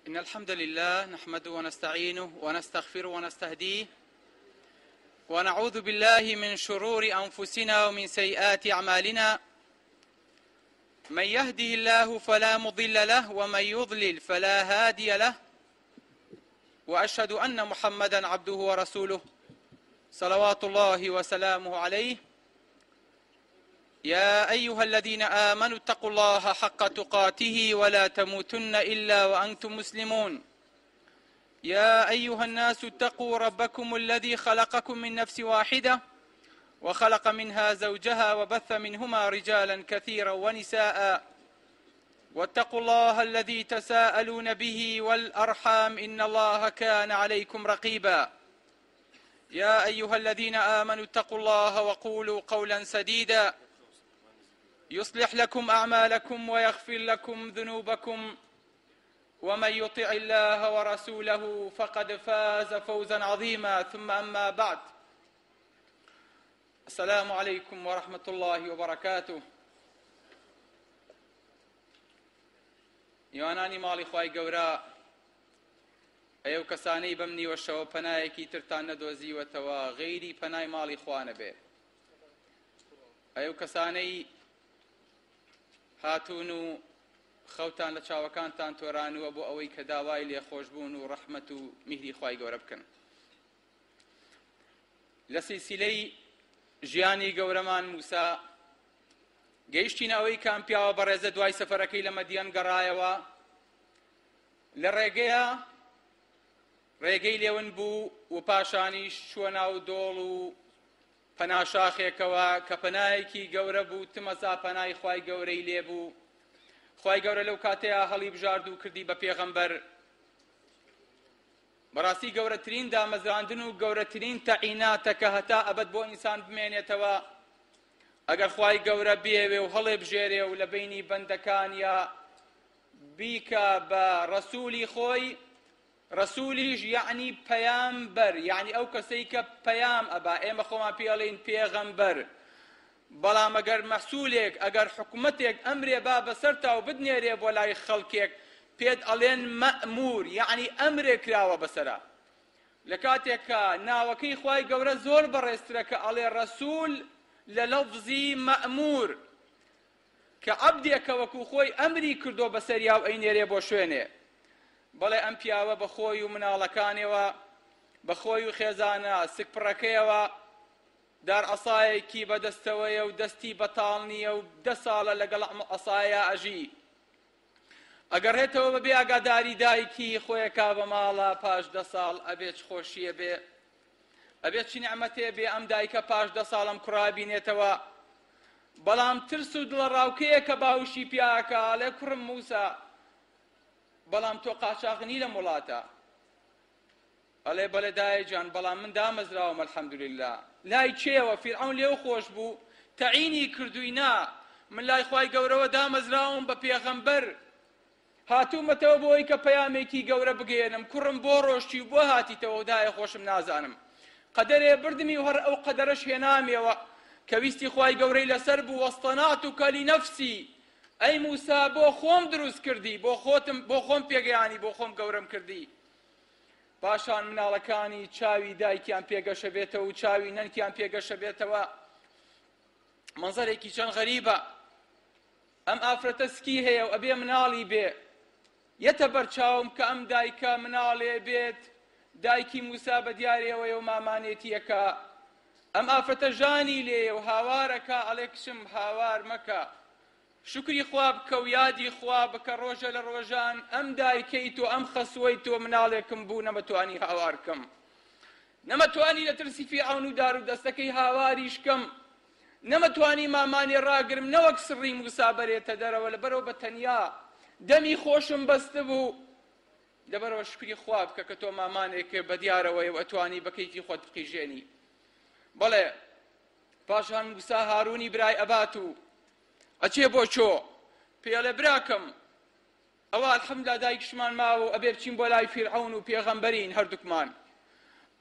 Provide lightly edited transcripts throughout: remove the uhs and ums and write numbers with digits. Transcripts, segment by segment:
إن الحمد لله نحمده ونستعينه ونستغفره ونستهديه ونعوذ بالله من شرور أنفسنا ومن سيئات أعمالنا من يهده الله فلا مضل له ومن يضلل فلا هادي له وأشهد أن محمدا عبده ورسوله صلوات الله وسلامه عليه يا أيها الذين آمنوا اتقوا الله حق تقاته ولا تموتن إلا وأنتم مسلمون يا أيها الناس اتقوا ربكم الذي خلقكم من نفس واحدة وخلق منها زوجها وبث منهما رجالا كثيرا ونساء واتقوا الله الذي تساءلون به والأرحام إن الله كان عليكم رقيبا يا أيها الذين آمنوا اتقوا الله وقولوا قولا سديدا يصلح لكم أعمالكم ويغفر لكم ذنوبكم ومن يطع الله ورسوله فقد فاز فوزا عظيما ثم أما بعد السلام عليكم ورحمة الله وبركاته يواناني مالي خواهي قورا أيو كساني بمني وشو پناهي كي ترتان ندوزي وتوا غيري پناهي مالي خوانه بي أيو كساني هاتون و خەوتان لە چاوەکانتان تۆرانووە بۆ ئەوەی کە داوای لێخۆشبوون و ڕەحمەت و میهری خوای گەورە بکەن. لە سیلسیلەی ژیانی گەورەمان موسا گەیشتینە ئەوەی کام پیاوە بەڕێزە دوای سەفەرەکەی لە مەدیان گەڕایەوە لە ڕێگەی لێون بوو و پاشانیش چووە ناو دۆڵ و پەناشاخێکەوە کە پەنایەکی گەورە بوو تمەزا پەنای خوای گەورەی لێبوو. خوای گەورە لەو کاتەیە هەڵی بژارد و کردی بە پێغەمبەر. بەڕاستی گەورەترین دامەزراندن و گەورەترین تەعیناتە کە هەتا ئەبەد بۆ ئینسان بمێنێتەوە ئەگەر خوای گەورە بێوێ و هەڵێ بژێرێ و لە بینی بەندەکان یا بیکە بە ڕەسوولی خۆی. ڕەسوولیش یعنی پەیامبەر، یعنی ئەو کەسەی کە پەیام ئەبا، ئێمە خۆمان پێڵێن پێغەمبەر. بەڵام ئەگەر مەسوولێک ئەگەر حکومەتێک ئەمرێ با بەسەرتا و بدنێرێ بۆ لای خەڵکێک پێت ئەڵێن مەئمور، یعنی ئەمرێ کراوە بەسەرا. لە کاتێک کە ناوەکەی خوای گەورە زۆر بەڕێزترە کە ئەڵێ ڕەسوول لە لەفزی مەئمور کە عەبدێکە وەکو خۆی ئەمری کردۆ بەسەریا و ئەینێرێ بۆ شوێنێ. بەڵێ ئەم پیاوە بە خۆی و مناڵەکانێوە بە خۆی و خێزانە سکپڕەکەیەوە دار ئەسایەکی بەدەستەوەیە و دەستی بەتاڵ نییە و 10 ساڵە لەگەڵ ئەسایە ئەژی. ئەگەڕێتەوە بەبێ ئاگاداری دایکی خۆیەکا بە ماڵە پاش 10 ساڵ ئەبێت چ خۆشیە بێ، ئەبێت چی نعمەتێ بێ ئەم دایکە پاش 10 ساڵم کوڕا بینێتەوە. بەڵام ترس و دڵە ڕاوکەیە کە باوشی پیاکە ئەڵێ کوڕم موسا بەڵام تۆ قاچاغنی لە وڵاتە. ئەڵێ بەڵێ دایەجان بەڵام من دامەزراوم ئەلحەمدوللیلا. لای چێوە فیرعەون لێو خۆش بوو تەعینی کردووی نا من لای خوای گەورەوە دامەزراوم بە پێغەمبەر هاتوومەتەوە بۆی کە پەیامێکی گەورە بگێنم. کوڕم بۆ ڕۆشتی و بۆ هاتیتەوە دایە خۆشم نازانم. قەدەرێ بردمی و هەر ئەو قەدەرەش هێنامێەوە کە ویستی خوای گەورەی لەسەر بوو وەستەناتوکە لینەفسی. ئەی موسا بۆ خۆم دروست کردی، بۆ خۆم پێگەیانی، بۆ خۆم گەورەم کردی. پاشان مناڵەکانی چاوی دایکیان پێگەشە بێتەوە و چاوی نەنکیان پێگەشە بێتەوە. مەنزەرێکی چەند غەریبە. ئەم ئافرەتە سکی هەیە و ئەبێ مناڵی بێ. یەتە بەرچاوم کە ئەم دایکە مناڵێ بێت. دایکی موسا بە دیارێەوەی و مامانێتیەکە. ئەم ئافرەتە ژانی لێ و هاوارەکە ئەڵێ کشم هاوار مەکە. شکری خوا بکە و یادی خوا بکە ڕۆژە لە ڕۆژان ئەم دایکەی تۆ ئەم خەسوەی تۆ مناڵێکم بوو نەمەتوانی هاوارکەم. نەمەتوانی لە ترسی فیرعەون و دار و دەستەکەی هاواریشکەم. نەمەتوانی مامانێ ڕاگرم نەوەک سڕی موسا بەرێتە دەرەوە لەبەرەوە بە تەنیا دەمی خۆشم بەستە بوو. لەبەرەوە شکری خوا بکە کە تۆ مامانێکە بە دیارەوەی و ئەتوانی بە کەیفی خۆت بقیژێنی. بەڵێ پاشان موسا هارونی برای ئەبات و ئەچێ بۆ چۆ پێڵێ براکەم ئەوە ئەلحەمدولیلا دایکشمان ماوە و ئەبێ بچین بۆ لای فیرعەون و پێغەمبەرین هەردووکمان.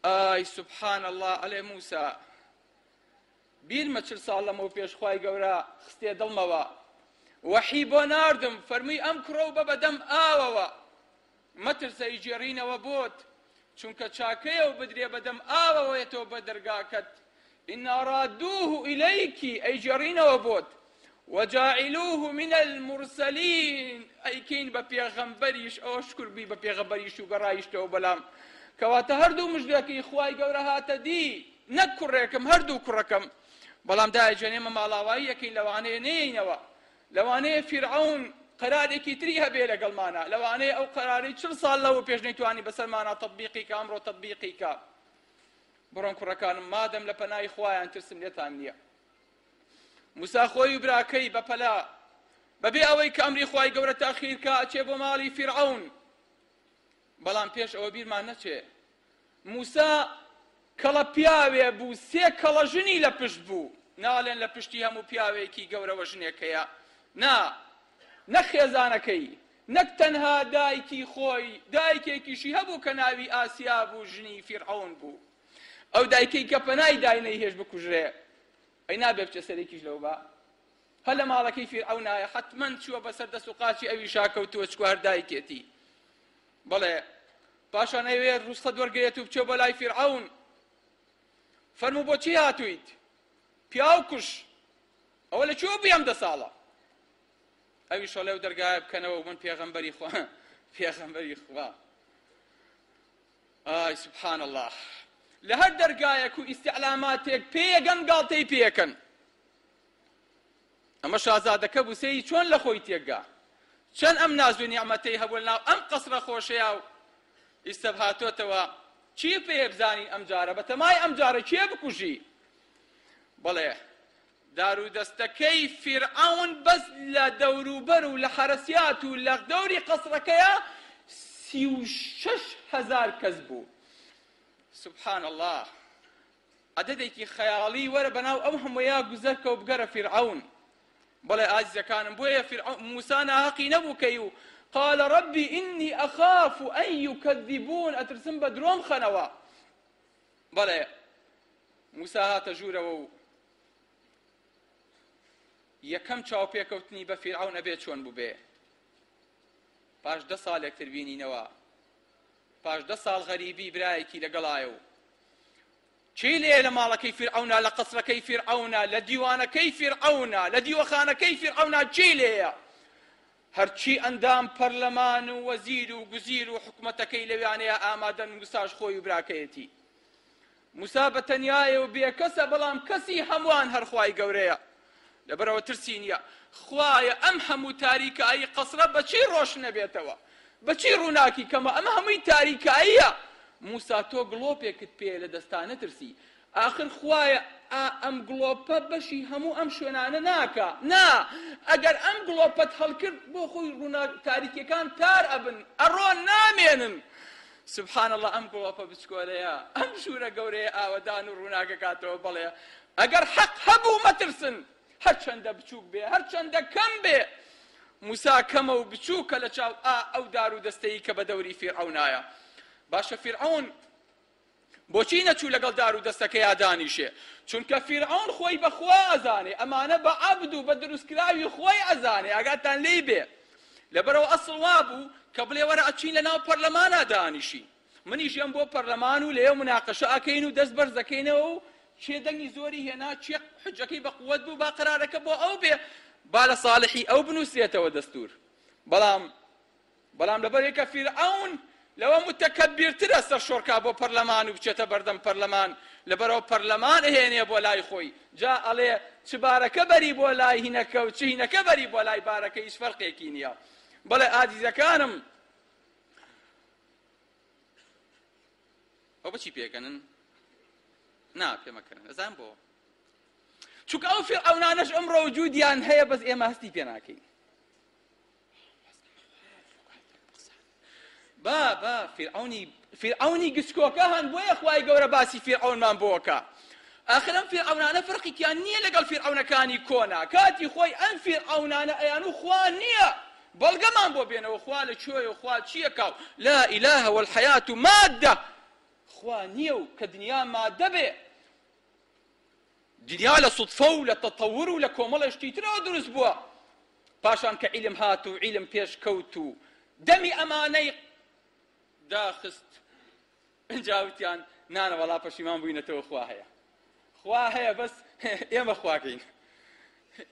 ئای سوبحان الله ئەڵێ موسا بیرمە 40 ساڵ لەمەوە پێش خوای گەورە خستێ دڵمەوە وحی بۆ ناردم فەرمووی ئەم کڕۆ بە بەدەم ئاوەوە مەترسە ئیجێڕینەوە بۆت چونکە چاکەیە و بدرێ بەدەم ئاوەوەیەتەوە بە دەرگاکەت ئینا ڕادووه ئیلەیکی ئەیجێڕینەوە بۆت وجاعلوه من المرسلين ئەیکەین بە پێغەمبەریش ئەوە شکر بی بە پێغەمبەریش و گەڕایشتەوە بەلام کەواتە هەردوو مژدەکەی خوای گەورە هاتە دی نەک کوڕێکم هەردوو کوڕەکەم بەڵام دایجێنێمە ماڵاوایی یەکەین لەوانەیە نێینەوە لەوانەیە فیرعەون قەرارێکی تری هەبێ لەگەڵمانە لەوانەیە ئەو قەراری 40 ساڵ لەوە پێش نەیتوانی بەسەرمانە تەطبیقی کە ئەمڕۆ تەطبیقی کە بڕۆن کوڕەکانم مادەم لە پەنای خوایان ترسم لێتان نییە موسا خۆی و براکەی بەپەلا بەبێ ئەوەی کە ئەمری خوای گەورە تاخیر کە ئەچێ بۆ ماڵی فیرعەون بەڵام پێش ئەوە بیرمان نەچێ موسا کەڵە پیاوێ بوو سێ کەڵە ژنی لە پشت بوو ناڵێن لە پشتی هەموو پیاوێکی گەورەوە ژنێکەیە نەک خێزانەکەی نەک تەنها دایکی خۆی دایکێکیشی هەبوو کە ناوی ئاسیا بوو ژنی فیرعەون بوو ئەو دایکەی کە پەنای داینەی هێش بکوژرێ ئەی نابێ بچە سەرێکیش لەو بە هەر لە ماڵەکەی فیرعەونایە حەتمەن چووە بەسەر دەست و قاچی ئەوی شاکەوتووە چکو هەر دایکێتی بەڵێ پاشان ئەوێ ڕوستە وەرگێت و بچێ بۆ لای فیرعەون فەرموو بۆچی هاتوویت پیاو کوش ئەوە لەکوێوە بووی ئەم 10 ساڵە ئەویش لەو دەرگایە بکەنەوە من پێغەمبەری خوا ئای سوبحان الله لە هەر دەرگایەک و ئیستیعلاماتێک پێیەگەن گاڵتەی پێیەکەن ئەمە شازادەکە بوو سێی چۆن لە خۆی تێگا چەند ئەم ناز و نیعمەتەی هەبوو لەناو ئەم قەسرە خۆشەیە و ئیسەب هاتۆتەوە چی پێ بزانین ئەم جارە بەتەمای ئەم جارە کێ بکوژی بەڵێ دارودەستەکەی فیرعەون بەس لە دەوروبەر و لە حەرەسیات و لە دەوری قەسرەکەیە 36,000 کەس بوو سبحان الله عددێکی خەیاڵی وەرە بەناو ئەو هەموویە گوزەرکە و بگەرە فیرعەون بەڵێ ئازیزەکانم بۆیە موسا ناحەقی نەبوو کەی و قال ربي إني أخاف أن يكذبون أترسم بدروم خنوا بلى موسى هات جورو يكم چاو پێکەوتنی بە فیرعەون ئەبێت چۆن بوو بێ پاش 10 ساڵێک تربینینەوە پاش 10 ساڵ غەریبی برایەکی لەگەڵایە و چی لێ لە ماڵەکەی فیرعەونە لە قەسرەکەی فیرعەونە لە دیوانەکەی فیرعەونە لە دیوەخانەکەی فیرعەونە چی لێیە هەرچی ئەندام پەرلەمان و وەزیر و گوزیر و حکومەتەکەی لەوانەیە ئامادەن موساش خۆی و براکەیەتی موسا بەتەنیایە و بێکەسە بەڵام کەسی هەمووان هەر خوای گەورەیە لەبەرەوە ترسی نییە خوایە ئەم هەموو تاریکایی قەسرە بەچی ڕۆش نەبێتەوە بەچی ڕووناکی کەمە ئەمە هەمووی تاریکاییە موسا تۆ گڵۆپێکت پێ لە دەستانە ترسی آخر خوایە ئەم گڵۆپە بەشی هەموو ئەم شوێنانە ناکە نا ئەگەر ئەم گڵۆپەت هەڵکرد بۆ خۆی ڕوونا تاریکەکان تار ئەبن ئەڕۆ نامێنن سبحان الله ئەم گڵۆپە بچکۆلەیە ئەم ژوورە گەورەیە ئاوەدان و ڕووناکەکاتەوە بەڵێ ئەگەر حەق هەبوو مەترسن هەرچەندە بچووک بێ هەرچەندە کەم بێ موسا کەمە و بچووکە لە چاو ئەو دار و دەستەی کە بە دەوری فیرعەونایە باشە فیرعەون بۆچی نەچوو لەگەڵ دار و دەستەکەی دانیشێ چونکە فیرعەون خۆی بەخوا ئەزانێ ئەمانە بە عەبد و بە دروستکراوی خۆی ئەزانێ ئاگاتان لێی بێ لەبەرەوە ئەسڵ وابوو کە بڵێ وەرە ئەچین لەناو پەرلەمانە دانیشی منیش ێم بۆ پەرلەمان و لێو مناقەشە ئەکەین و دەست بەرز دەکەینەوە و چێ دەنگی زۆری هێنا چێ حجەکەی بە قووەت بوو با قەرارەکە بۆ ئەو بێ با لە ساڵحی ئەو بنووسێتەوە دەستور بەڵام لەبەرێکە فیرعەون لەوە متەکەبیرترە سەر شۆڕکا بۆ پەرلەمان و بچێتە بەردەم پەرلەمان لەبەرەوە پەرلەمان ئەهێنێ بۆ لای خۆی جا ئەڵێ چ بارەکە بەری بۆ لای هینەکە و چ هینەکە بەری بۆ لای بارەکە هیچ فەرقێکی نییە بەڵێ ئازیزەکانم ئەو بەچی پێکەنن نا پێمەکەن ئەزان بۆ چونکە ئەو فیرعەونانەش ئەمڕۆ وجودیان هەیە بەس ئێمە هەستی پێ ناکەین با فیرعەونی گچکۆکە هەن بۆیە خوای گەورە باسی فیرعەونمان بۆکە ئاخر ئەم فیرعەونانە فەرقێکیان نییە لەگەڵ فیرعەونەکانی کۆنا کاتی خۆی ئەم فیرعەونانە ئەیان و خوا نییە بەڵگەمان بۆ بێنەوە خوا لە کوێیە و خوا چییەکە و لا ئیلاهە وەلحەیات مادە خوا نییە و کە دنیا مادە بێ دنیا لە سوتفە و لە تەتەور و لە کۆمەڵێشتی ترەوە دروست بووە پاشان کە عیلم هات و عیلم پێش کەوت و دەمی ئەمانەی داخست جاوتیان نانە وەڵا پەشیمان بووینەتەوە خوا هەیە خوا هەیە بەس ئێمە خواکەین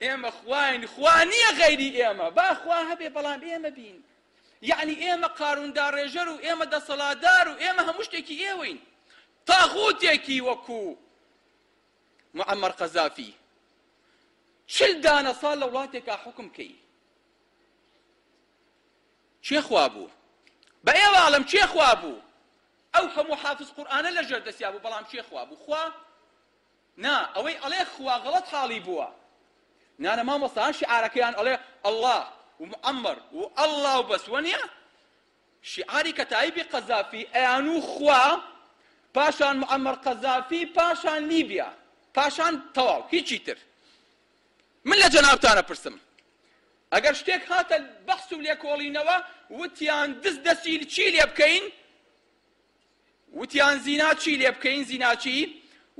ئێمە خواین خوا نییە غەیری ئێمە با خوا هەبێ بەڵام ئێمە بین یعنی ئێمە قاروندار ڕێژەر و ئێمە دەسەڵاتدار و ئێمە هەموو شتێکی ئێوەین تاغوتێکی وەکو معەمەر قەزافی 40 دانە ساڵ لە وڵاتێکا حکم کەی چێ خوا بوو بە ئێوەڵم چێ خوا بوو ئەو هەموو حافظ قورئانە لەژێر دەستیا بوو بەڵام چێ خوا بوو خوا نا ئەوەی ئەڵێ خوا غەڵەت حاڵی بووە نانە مامۆستان شیعارەکەیان ئەڵێ ئەڵڵا و معەمەر و ئەڵڵا و بەس وەنیە شیعاری کە تایبی قەزافی ئەیان و خوا پاشان معەمەر قەزافی پاشان لیبیا پاشان تەواو هیچی تر من لە جەنابتانە پرسم ئەگەر شتێک هاتە بەحس و لێکۆڵینەوە وتیان دەست دەستی چی لێ بکەین وتیان زینا چی لێ بکەین زینا چی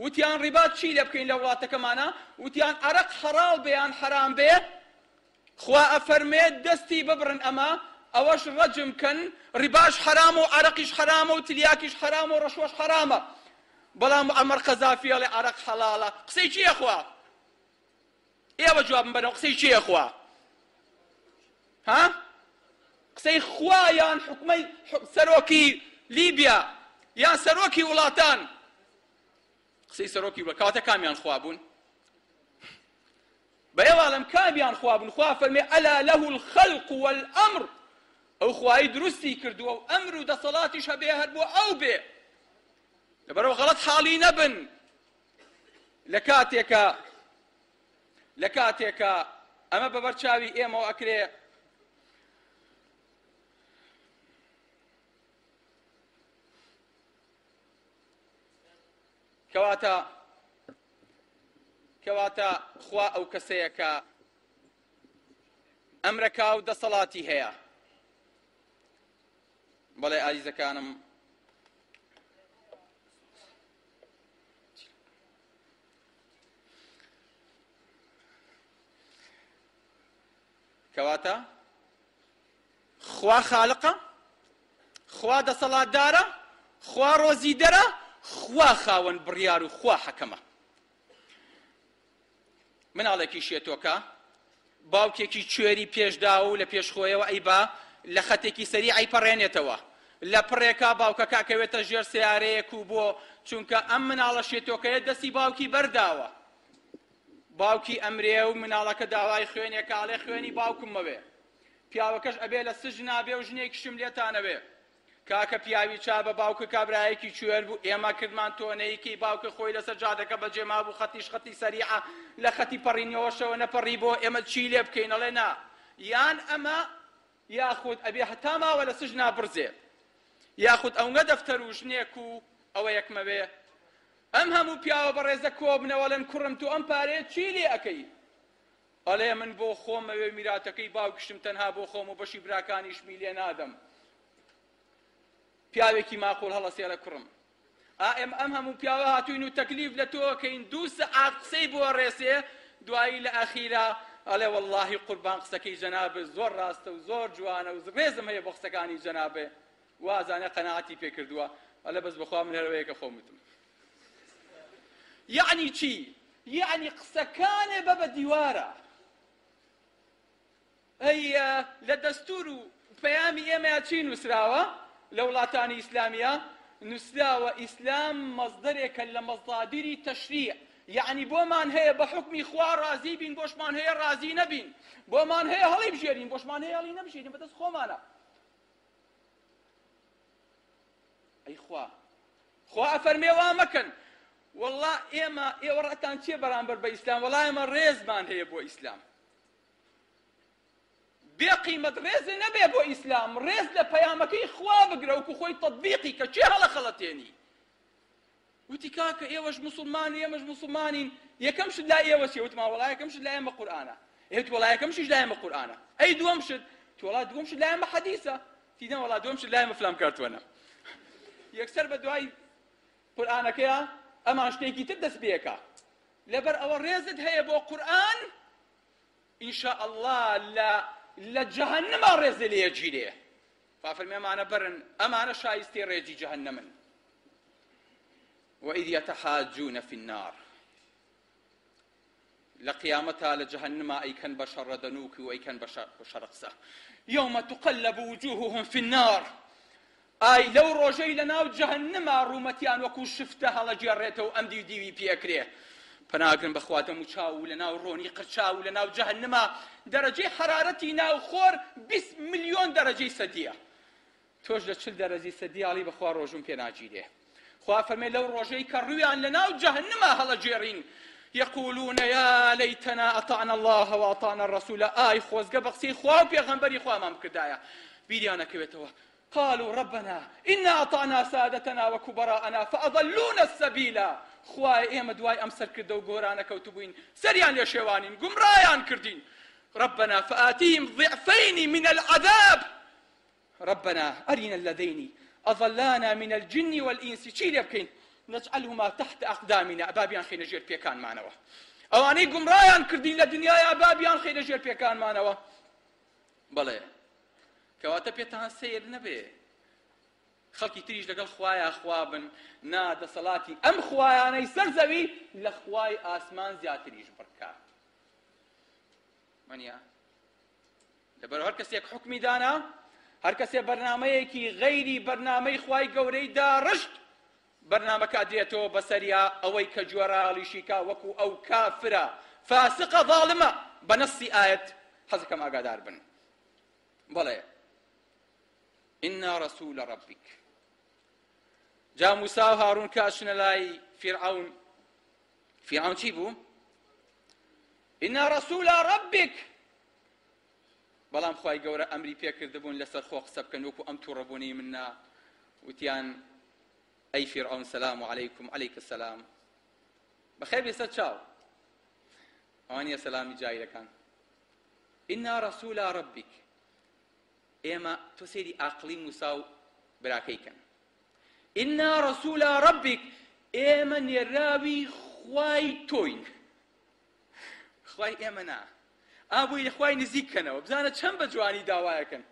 وتیان ڕیبات چی لێ بکەین لە وڵاتەکەمانە وتیان عەرەق حەڵال بێیان حەرام بێ خوا ئەفەرمێت دەستی ببڕن ئەمە ئەوەش ڕەجم کەن ڕیباش حەرامە و عەرەقیش حەرامە و تریاکیش حەرامە و ڕەشوەش حەرامە بەڵام عەمەر قەزافی ئەڵێ عەرەق حەڵالە قسەی چییە خوا ئێوە جوابم بەنەوە قسەی چییە خوا ها قسەی خوا یان حکومەی سەرۆکی لیبیا یان سەرۆکی وڵاتان قسەی سەرۆکی وڵات کاتە کامیان خوا بوون بە ئێوەڵم کامیان خوا بوون خوا فەرمێ ئەلا لەه الخەلق والئەمر ئەو خوای دروستی کردووە و ئەمر و دەسەڵاتیش هەبێ هەر بۆ ئەو بێ لەبەرەوە غەڵەت حاڵی نەبن لە کاتێکە ئەمە بەبەرچاوی ئێمەوە ئەکرێ کەواتە خوا ئەو کەسەیە کە ئەمرەکا و دەسەڵاتی هەیە بەڵێ ئازیزەکانم کەواتە خوا خالقە خوا دەسەڵاتدارە خوا ڕۆزیدەرە خوا خاوەن بڕیار و خوا حەکەمە مناڵێکی شێتۆکە باوکێکی کوێری پێشدا و لە پێشخۆیەوە ئەی با لە خەتێکی سەری ئەیپەڕێنێتەوە لە پڕێکا باوکەکە کەوێتە ژێر سیارەیەک و بۆ چونکە ئەم مناڵە شێتۆکەیە دەستی باوکی بەرداوە باوکی ئەمرێ و مناڵەکە داوای خوێنێکاڵێ خوێنی باوکمەوێ پیاوەکەش ئەبێ لە سژنا بێ و ژنێکیشم لێتانەوێ کاکە پیاوی چا بە باوکە کابرایەکی کوێر بوو ئێمە کردمان تۆنەیەکی باوکە خۆی لەسەر جادەکە بەجێما بوو خەتیش خەتی سەریعە لە خەتی پەڕینەوەشەوە نەپەڕی بۆ ئێمە چی لێ بکەین ئەڵێ نا یان ئەمە یاخود ئەبێ هەتا ماوە لە سژنا بڕزێ یاخود ئەوەنگە دەفتەر و ژنێک و ئەوە یەکمەوێ ئەم هەموو پیاوە بەڕێزە کۆبنەوەڵەن کوڕم تو ئەم پارەیە چی لێ ئەەکەی ئەڵێ من بۆ خۆمەوێ میراتەکەی باوکشتم تەنها بۆ خۆم و بەشی براکانیشمی لێ نادەم پیاوێکی ماقۆڵ هەڵەسێرە کوڕم ئێم ئەم هەموو پیاوە هاتوین و تەکلیف لە تۆکەین دوو سەعات قسەی بۆ ڕێسێ دوایی لە ئەخیرا ئەڵێ وەڵڵاهی قوربان قسەکەی جەنابێ زۆر ڕاستە و زۆر جوانە و ڕێزم هەیە بۆ قسەکانی جەنابێ وازانە قەناعەتی پێ کردووە ئەڵێ بەس بەخوا من هەروەیەکە خۆمتم یعنی چی؟ یعنی قسەکانێ بە بە دیوارە ئەی لە دەستور و پەیامی ئێمەیە چی نووسراوە لە وڵاتانی ئیسلامیە نووسراوە ئیسلام مەزدەرێکە لە مەزادیری تەشریع یعنی بۆمان هەیە بە حکمی خوا ڕازی بین بۆشمان هەیە ڕازی نەبین بۆمان هەیە هەڵی بژێرین بۆشمان هەیە هەڵی نەبژێرین بەدەست خۆمانە ئەی خوا ئەفەرمێ وا مەکەن والله ئێوە ڕەتان چییە بەرامبەر بە ئیسلام وەڵا ئێمە ڕێزمان هەیە بۆ ئیسلام بێ قیمەت ڕێزێ نەبێ بۆ ئیسلام ڕێز لە پەیامەکەی خوا بگرە وکو خۆی تەطبیقی کە چێ هەڵە خەڵەتێنی وتی کاکە ئێوەش موسڵمانی ئێمەش موسڵمانین یەکەم شت لای ئێوە چیە وتمان وەڵا یەکەم شت لای ئێمە قورئانە ئێوت وەڵا یەکەم شت لای ئێمە قورئانە ئەی دووەم شت وەڵا دووەم شت لای ئێمە حەدیثە تیدەن وەڵا دووەم شت لای ئێمە فلان کارتوانە یەکسەر بە دوای قورئانەکەیە ئەمان شتێکی تر دەست پێکە لەبەر ئەوە ڕێزت هەیە بۆ قورئان ئینشاء الله لە جەهەنەما ڕێزە لێ یەگیرێ فافرمي أمانة برن أمانة شايستي ريجي جهنم وإذ يتحاجون في النار لقيامتها لجهنم أي كان بشر دنوك وأي كان بشر قسة يوم تقلب وجوههم في النار أي لو روجي لنا جهنم رومتيان وكو شفتها لجريته أمدي ديوي بيكريه فناقرن بخواتم وشاو لنا وروني قرشاو لنا جهنم درجة حرارتي ناو خور 20 مليون درجة سدية توجد شل درجة سدية علي بخوا روجون بيناجيليه خوا فرمي لو روجي كرويان لنا جهنم هلا جيرين يقولون يا ليتنا أطعنا الله وأطعنا الرسول آي خوز قبقسي خوا وبيغنبري خوا ما مكردايا بيديانا كويتوا قالوا ربنا إنا أطعنا سادتنا وكبراءنا فأضلونا السبيل خوا إيما دواي أمسر كردو قورانا كوتبوين سريان يا شيوانين قمرايان كردين ربنا فآتيهم ضعفين من العذاب ربنا أرنا الذين أضلانا من الجن والإنس شيل يبكين نجعلهما تحت أقدامنا أبابيان خي نجير بيكان معنا أواني قمرايان كردين لدنيا يا أبابيان خي نجير بيكان معنا بلى كواتا بيتان سير نبي خلقي تريج لقل خوايا خوابن نادى صلاتي أم خوايا أنا يسرزوي لخواي آسمان زياتريج بركات منيا لبرو هر كسيك حكمي دانا هر كسي برنامجي غيري برنامج خواي قوري دا رشد برنامج أدريتو بسريا أوي كجورا لشيكا وكو أو كافرة فاسقة ظالمة بنص آية حزكم أقادار بن بلى إنا رسول ربك جاء موسى وهارون كاشن لاي فرعون شيبو إنا رسول ربك بلام خواي قورا أمري بيكردبون لسر خوق سبكن وكو أم توربوني منا وتيان أي فرعون سلام عليكم عليك السلام بخير بيسد شاو أواني سلامي جاي لكان إنا رسول ربك إما تسيدي أقلي موسى براكيكا إنا رسول ربك إما نراوي خواي توين خواي إمنا أبوي خواي نزيكنا وبزانا كم بجواني داوايكن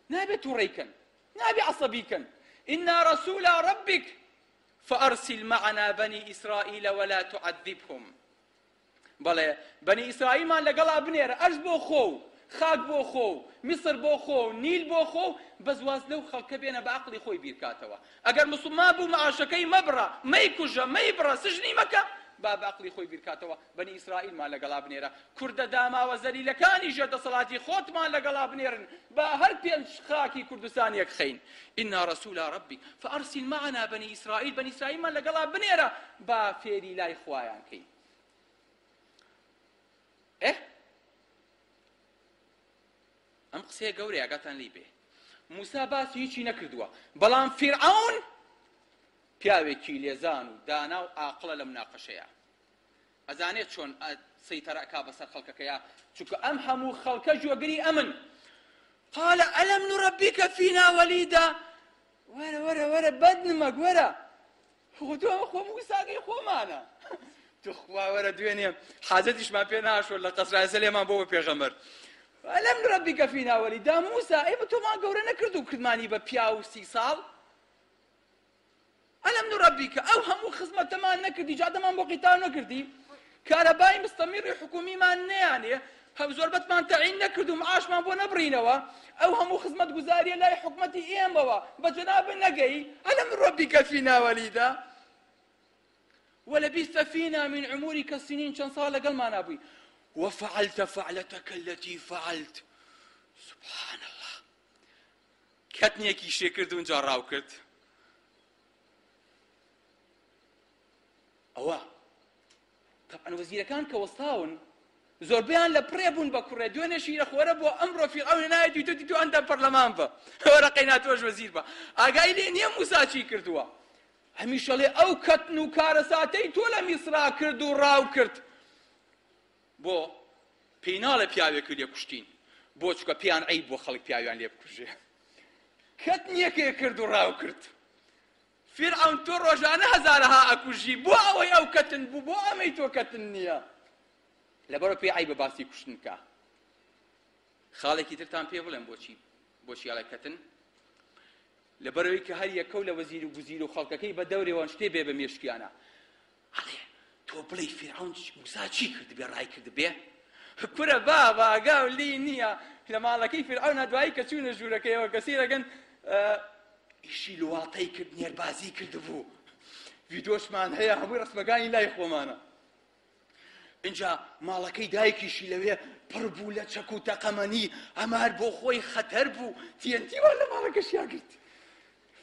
نابي توريكن نابي عصبيكن إنا رسول ربك فأرسل معنا بني إسرائيل ولا تعذبهم بلى بني إسرائيل ما لقلا بنير أرز بو خو خاك بو خو مصر بو خو نيل بو خو بزواز لو خلق بينا بعقلي خوي بيركاتوا أجر مسلمان بو معاشكي مبرا ما يكوجا ما يبرا سجني مكة باب عقلي خوي بيركاتوا بني إسرائيل ما لقلا بنيرا كرد داما وزليل كان جد صلاتي خوت ما لقلا بنيرن باهر بينش خاكي كردستان يكخين إنا رسول ربي فأرسل معنا بني إسرائيل ما لقلا بنيرا با فيري لا إخوان كي إيه أم قصية قوري أقاتان لي به موسى باس هيچي نكردوا بلان فرعون پیاوێکی لێزان و دانا و عاقڵە لە مناقەشەیە ئەزانێت چۆن سەیتەرە کا بەسەر خەڵکەکەیە چونکە ئەم هەموو خەڵکە جوێگری ئەمن قال ألم نربك فينا وليدا وەرە بەدنمەک وەرە خۆ موساگەی خۆمانە تخوا وەرە دوێنێ حاجەتیشمان پێ ناشۆ لە قەسرایسە لێمان بۆ پێغەمبەر ألم نربك فينا وليدا موسى ئێمە تۆمان گەورە نەکرد و کردمانی بە پیا و 30 ساڵ ألم نربيك أو هم خدمة ما نكردي جاده ما بقيتان نكردي كهربائي مستمر حكومي ما يعني هم زربت ما تعين نكردو معاش ما بو نبرينوا أو هم خدمة جزارية لا حكمتي إيموا بجناب النجي ألم نربيك فينا وليدا ولبثت فينا من عمرك السنين شن صار قال ما نبي وفعلت فعلتك التي فعلت سبحان الله كتني كي شكر دون جراو كرت أوا طبعا وزير كان كوسطاون زوربيان لبريبون بكرة دون شيء أخوره بو أمره في الأول نايد يتو عند البرلمان با ورقينا توج وزير با أجايلي نيم مساعي كردوا هميشه لي أو كتنو كارساتي تولا مصر كردو راو كرد بو بينال بياوي كلي كشتين بو شكا بيان عيب بو خلق بياوي لي بكشي كتني كردو راو كرد فرعون تو روزانه هزارها اكوجي بو او او كتن بو اميتو كتنيا لبرو بي عيب باسي كشنكا خالك ترتان بي بولن بوشي على كتن لەبەرەوەی کە هەر یەکەو لە وەزیر و گوزیر و خەڵکەکەی بە دەورێەوە شتێ بێ بە مێشکیانە ئەڵێ تۆ بڵێ فیرعون موسا چی کرد بێ ڕای کرد بێ کورە با ئاگا و لی نییە لە ماڵەکەی فیرعون دوایی کە چوونە ژوورەکەیەوە کەسی دەگەن ئیشی لواڵتەی کرد نێربازی کردبوو ڤیدۆشمان هەیە هەمووی ڕسمەکانی لای خۆمانە اینجا ماڵەکەی دایکیشی لەوێ پڕ بوو لە چەک و تەقەمەنی ئەمار بۆ خۆی خەتەر بوو تیەنتیوان لە ماڵەکەشیا کرد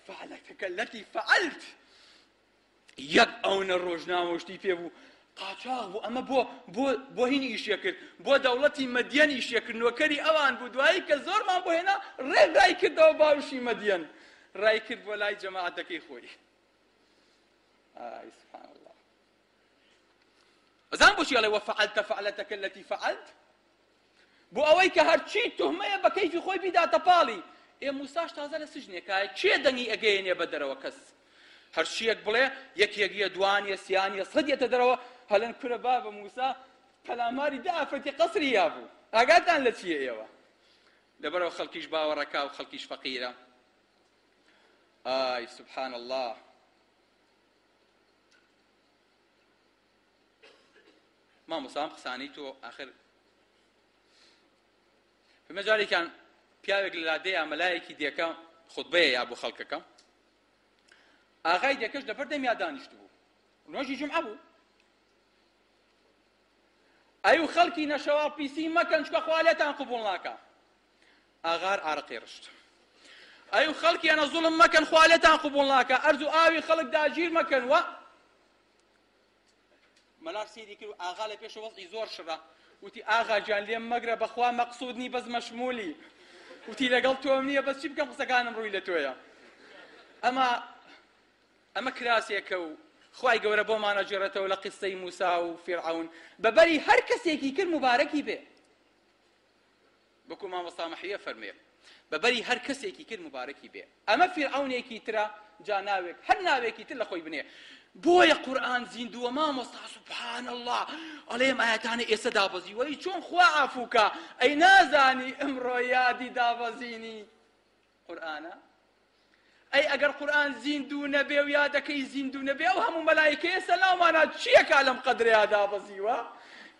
فعلتك التي فعلت یەک ئەوەنە ڕۆژنامە و شتی پێ بوو قاچاغ بوو ئەمە بۆ هین ئیشیە کرد بۆ دەوڵەتی مەدیەن ئیشیە کرد نوێکەری ئەوان بوو دوایی کە زۆرمان بۆ هێنا ڕێگای کردەوە باوشی مەدیەن ڕای کرد بۆ لای جەماعەتەکەی خۆی سبحان الله ئەزان بۆچی ئەڵێ وەفعلتە فعلتەکە التي فعلت بۆ ئەوەی کە هەرچی تۆهمەیە بە کەیفی خۆی بیداتە پاڵی موساش تازە لە سژنێکایە چێ دەنگی ئەگەیەنێ بە دەرەوە کەس هەرچیەک بڵێ یەکیە دوانیە سیانیە سەدیەتە دەرەوە هەلەن کورە بابە موسا پەلاماری دافەتی قەسری یابوو ئاگاتان لە چیە ئێوە لەبەرەوە خەڵکیش باوەڕەکا و خەڵکیش فەقیرە ئای سبحان الله مامۆسام قسانەی تۆ ئاخر پێمەجارێکیان پیاوێک لە لادەیە مەلایەکی دیەکە خوتبەیە یا بۆ خەڵکەکە ئاغای دیەکەش لەبەر دەمیا دانیشت بوو نۆژی جومعە بوو ئەی و خەڵکی نەشەوا پیسی مەکەن چکە خوا لێتان قبوڵ ناکە ئاغار ئارەقی ڕشت ئەی و خەڵکی ئەنە زوڵم مەکەن خوا لێتان قبوڵ ناکە ئەرز و ئاوی خەڵک داگیر مەکەن وە مەلار سیری کرد و ئاغا لە پێش وەزعی زۆر شڕە وتی ئاغا گیان لێم مەگرە بەخوا مەقسوودنی بەس مەشمولی وتی لەگەڵ تۆم نییە بەس چی بکەم قسەکانم ڕووی لە تۆیە ئەمە کراسێکە و خوای گەورە بۆمانە جێڕێتەوە لە قسەی موسا و فیرعون بەبەری هەر کەسێکی کرد مبارەکی بێ بەکو مامۆستا مەحیە فەرمێ بەبەری هەر کەسێکی کرد مبارەکی بێ ئەمە فیرعونێکی ترە جا ناوێک هەر ناوێکی تر لە خۆی بنێ بۆیە قورئان زیندووە مامۆستا سوبحان الله ئەڵێم ئاەتانە ئێستا دابەزیوەی چۆن خوا ئافووکە ئەی نازانی ئەمڕۆ یادی دابەزینی قورئانە ئەی ئەگەر قورئان زیندوو نەبێ و یادەکەی زیندوو نەبێ ئەو هەموو مەلایکەیە سەلامانە چیەکە لەم قەدرەیە دابەزیوە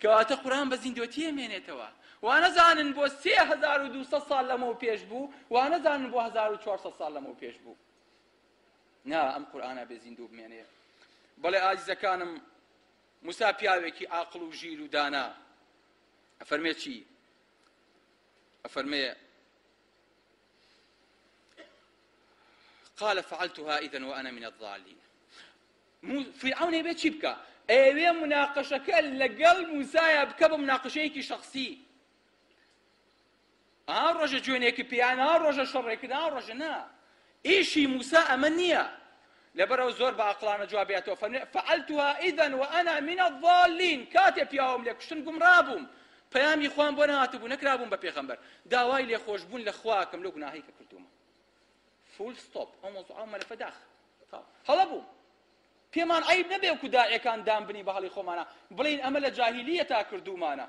کەواتە قورئان بە زیندوەتی ئەمێنێتەوە وا نەزانن بۆ 3200 ساڵ لەمەوە پێش بوو وا نەزانن بۆ 1400 ساڵ لەمەوە پێش بوو نا ئەم قورئانە بێ زیندوو بمێنێ بەڵێ ئازیزەکانم موسا پیاوێکی عاقڵ و ژیر و دانا ئەفەرمێ چی ئەفەرمێ قال فعلتها إذن وأنا من الضالين فرعون يبي چی بکە ئەوێ مناقەشەکە لەگەڵ موسایە بکە بە مناقەشەیەکی شەخسی ڕۆژە جوێنێکی پیانە ڕۆژە شەڕێکردن ڕۆژە نا ئیشی موسا ئەمە نییە لەبەرەوە زۆر بە عەقڵانە جوابێتەوە فەرمێ فعلتها إذن وأنا من الضالين کاتێ پیاوم لێ کوشتن گومڕابووم پەیامی خوام بۆ نهاتبوو نەکرابووم بە پێغەمبەر داوای لێخۆشبوون لە خواکەم لەو گوناهەی کە کردوومە فول ستۆپ ئەو مۆزوعە مەلەفە داخ هەڵە بوو پێمان عیب نەبێ وەکو داعیەکان دام بنی بە هەڵی خۆمانە بڵین ئەمە لە جاهیلیەتا کردومانە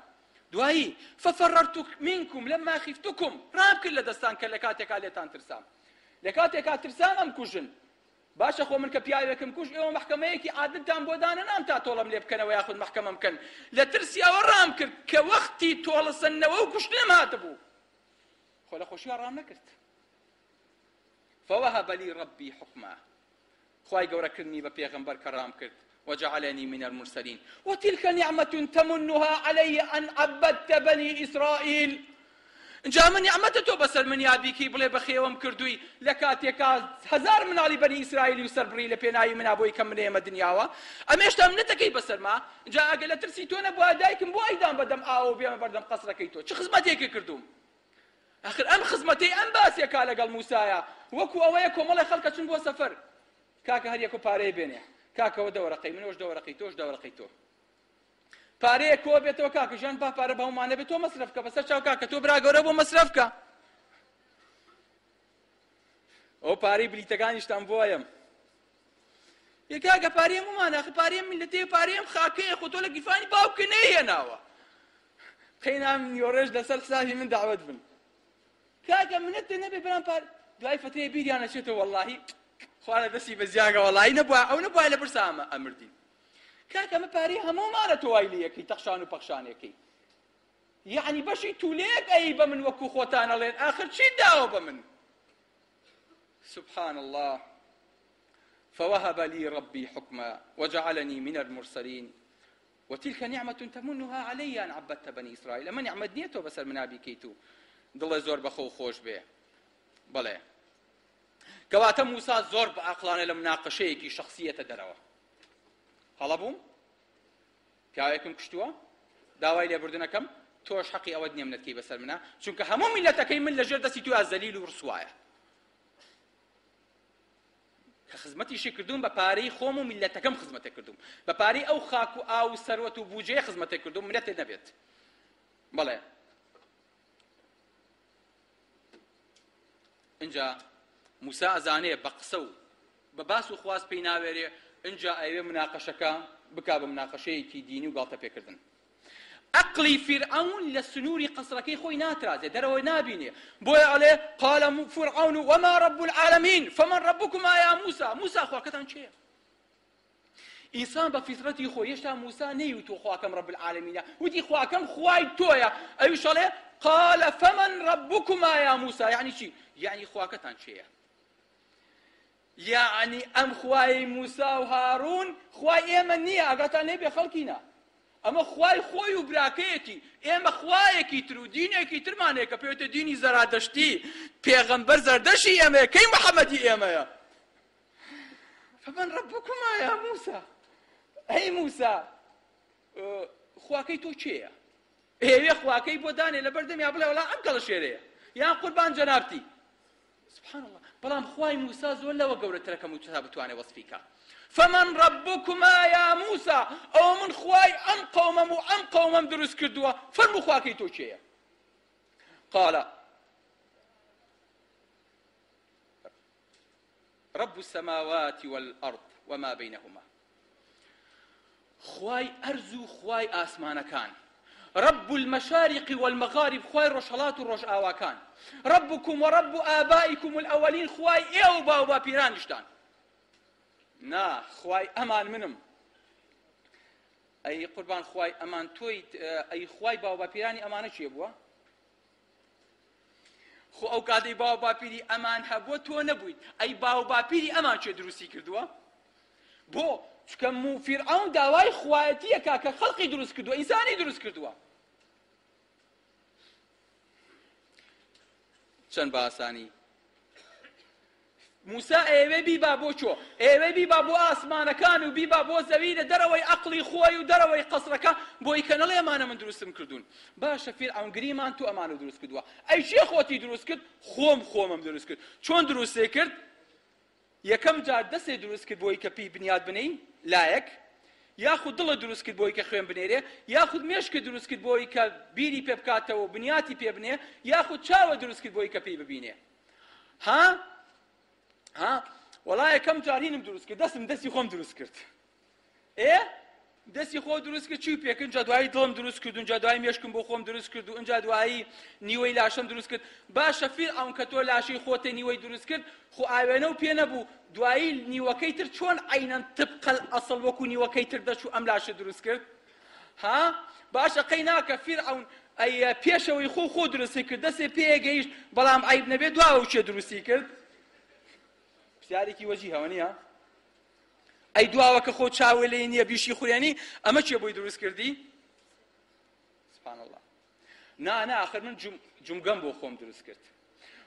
دوایی ففررت منكم لما خفتكم ڕام کرد لە دەستان کە لە کاتێکا لێتان ترسام لە کاتێکا ترسام ئەم کوژن باشە خۆ من کە پیاوێکم کوژ ئێوە محکەمەیەکی عادلتان بۆ دانەنام تا تۆڵەم لێ بکەنەوە یاخود محکەمە بکەن لە ترسی ئەوە ڕام کرد کە وەختی تۆڵەسەنەوە و کوشتنم هاتبوو خۆ لە خۆشییان ڕام نەکرد فوهب لي ربي حكما خواي گەورە کردنی بە پێغەمبەر کە ڕام کرد وجعلني من المرسلين وتلك نعمة تمنها علي أن عبدت بني إسرائيل جا من نعمەتە تۆ بەسەر من یابیکی بڵێ بەخێوەم کردووی لە کاتێکا 1000 مناڵی بەنی ئیسرائیلی و سەربڕی لە پێناوی منا بۆی کە من ئێمە دنیاوە ئەمێشتا منەتەکەی بەسەرما جا ئەگە لە ترسی تۆ نەبووە دایکم بۆ ئەیدام بەدەم ئاوە بێمە بەردەم قەسرەکەی تۆ چ خزمەتێکی کردوم ئاخر ئەم خزمەتەی ئەم باسێکا لەگەڵ موسایە وەکو ئەوەیە کۆمەڵی خەڵکە چون بۆ سەفەر کاکە هەر یەک و پارەی بێنێ کاکەوە دەوەرەقەی منەوەش دەوەرەقەی تۆش دەوەرەقەی تۆ پارەیە کۆ بێتەوە کاکە ژیان با پارە بەهەمانە بێت تۆ مەسرەف کە بەسەر چاو کاکە تۆ برا گەورە بۆ مەسرەف کە ئەو پارەی بلیتەکانیشتان بۆیم یەکاکە پارەیەم ومانە ئەخ پارەیەم میلەتەیە پارەیەم خاکەیە خۆ تۆ لە گیرفانی باوکە نەیهێناوە قەینام نیۆڕێژ لەسەر حسابی من داوەت بن کاکە منەتێ نەبێ بەرام دوای فترەیە بیریان ئەچێتەوە وەڵڵاهی خوا لە دەستی بەزیاگە وەڵڵاهی نەبووە ئەو نەبووە لە برسا ئەمردی کاکە ئەمە پارەی هەموومانە تۆ وای لێیەکەی تەخشان و پەخشانێکەی یعنی بەشی تولێک ئەی بە من وەکو خۆتان ئەڵێن ئاخر چی داوە بە من سبحان الله فوهب لي ربي حكما وجعلني من المرسلين وتلك نعمة تمنها علي أن عبدت بني إسرائيل أما نعمة نيتو بسر من أبي كيتو دڵێ زۆر بەخۆ خۆش بێ بەڵێ کەواتە موسا زۆر بە عەقڵانە لە مناقەشەیەکی شەخسیەتە دەرەوە هەڵە بووم پیاوێکم کشتووە داوای لێبوردنەکەم تۆش حەقی ئەوەت نییە منەتکەی بەسەر منە چونکە هەموو میلەتەکەی من لەژێر دەستی تویا زەلیل و ڕسوایە کە خزمەتیشی کردوم بە پارەی خۆم و میلەتەکەم خزمەتێک کردوم بە پارەی ئەو خاک و ئاو و سەروەت و بوجێ خزمەتێک کردوم منەتێ نەبێت بەڵێ اینجا موسا ئەزانێ بە قسە و بە باس و خواست پێی ناوێرێ اینجا ئەوێ مناقەشەکە بکا بە مناقەشەیەکی دینی و گاڵتە پێکردن عقلی فرعون لە سنووری قەسرەکەی خۆی ناترازێ دەرەوەی نابینێ بۆیە ئەڵێ قال فرعون وما رب العالمين فمن ربكما يا موسى موسى خواکەتان چێە ئینسان بە فیترەتی خۆی هێشتا موسا نەیوتۆ خواکەم رب العالمینە وتی خواکەم خوای تۆیە ئەویش ئەڵێ قال فمن ربكما يا موسى يعني چی يعني خواکەتان چێە يعني ئەم خوای موسا و هارون خوای ئێمە نییە ئەگاتان لێ بێ خەڵکینە ئەمە خوای خۆی و براکەیەتی ئێمە خوایەکی تر و دینێکی ترمانەیە کە پێوتە دینی زەرادەشتی پێغەمبەر زەردەشی ئێمەیە کەی محەممەدی ئێمەیە فمن ربكما يا موسى ئەی موسا خواکەی تۆ چێیە ئێوێ خواکەی بۆ دانێ لە بەردەمیا بڵێ وەڵا ئەم گەڵە شێرەیە یان قوربان جەنابتی سبحان الله بەڵام خوای موسا زۆر لەوە گەورەترەکە موسا بتوانێ وەسفیکە فمن ربكما يا موسى او من خواي ام قومم و ام قومم دروست کردووە فەرموو خواکەی تۆ چێیە قال رب السماوات والأرض وما بينهما خواي أرزو خواي آسمانكان رب المشارق والمغارب خواي رشالات الرش آواكان ربكم ورب آبائكم الأولين خواي إيو باوبا بيرانشتان نا خواي أمان منم أي قربان خواي أمان تويت أي خواي باوبا بيراني أمانة چي بوا خو ئەو کاتەی باوباپیری ئەمان هەبووە تۆ نەبوویت ئەی باوباپیری ئەمان چێ دروستی کردووە بۆ چکە فیرعون داوای خوایەتیەکە کە خەڵقی دروست کردووە ئینسانی دروست کردووە چەند باسانی موسا ئێوێ بیبا بۆ چۆ ئێوێ بیبا بۆ ئاسمانەکان و بیبا بۆ زەوی لە دەرەوەی عەقڵی خۆی و دەرەوەی قەسرەکە بۆی کە نەڵێ ئەمانە من دروستم کردوون باشە فیرعون گریمان تۆ ئەمانە دروست کردووە ئەی چێ خۆتی دروست کرد خۆمم دروست کرد چۆن دروستێ کرد یەکەم جار دەستێ دروست کرد بۆی کە پێی بنیاد بنەی لایەک یاخود دڵە دروست کرد بۆی کە خوێن بنێرێ یاخود مێشکە دروست کرد بۆی کە بیری پێ بکاتەوە بنیاتی پێ بنێ یاخود چاوە دروست کرد بۆی کە پێی ببینێ ها وەڵا یەکەم جار هینم دروست کرد دەستی خۆم دروست کرد دەستی خۆ دروست کرد چی پێکرد اینجا دوایی دڵم دروست کرد اینجا دوایی مێشکم بۆ خۆم دروست کرد و اینجا دوایی نیوەی لاشەم دروست کرد باشە فیرعون کە تۆ لاشەی خۆتە نیوەی دروست کرد خۆ ئاوێنە و پێ نەبوو دوایی نیوەکەی تر چۆن عەینەن طبقە ئەسڵ وەکو نیوەکەی تر دەچوو ئەم لاشە دروست کرد باشە قەی ناکە فیرعون ئەی پێشەوەی خۆ دروستی کرد دەستێ پێگەیشت بەڵام عیب نەبێت دواوە چێ دروستی کرد پرسیارێکی وەجی هەوە نییە ئەی دواوە کە خۆ چاوە لێ نییە بیشی خوێنی ئەمە چێ بۆی دروست کردی سبحان الله نا ئاخر من جومگەم بۆ خۆم دروست کرد